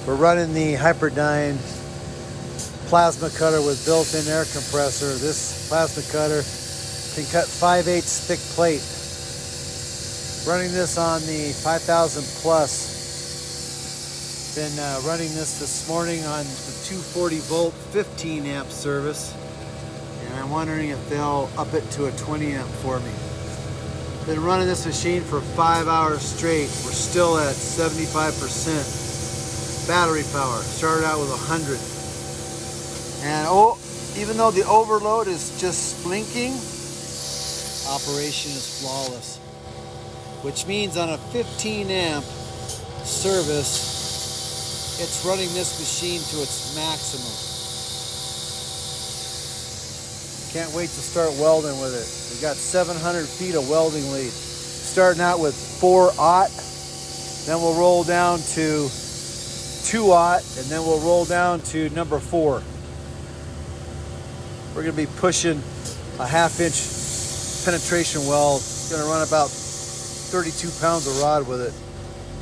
We're running the Hyperdyne plasma cutter with built-in air compressor. This plasma cutter can cut 5/8 thick plate. Running this on the 5000 plus. Been running this morning on the 240 volt 15 amp service, and I'm wondering if they'll up it to a 20 amp for me. Been running this machine for 5 hours straight. We're still at 75% battery power. Started out with 100. And even though the overload is just blinking, operation is flawless. Which means on a 15 amp service, it's running this machine to its maximum. Can't wait to start welding with it. We've got 700 feet of welding lead. Starting out with 4/0, then we'll roll down to 2/0, and then we'll roll down to number 4. We're gonna be pushing a 1/2 inch penetration weld. It's gonna run about 32 pounds of rod with it.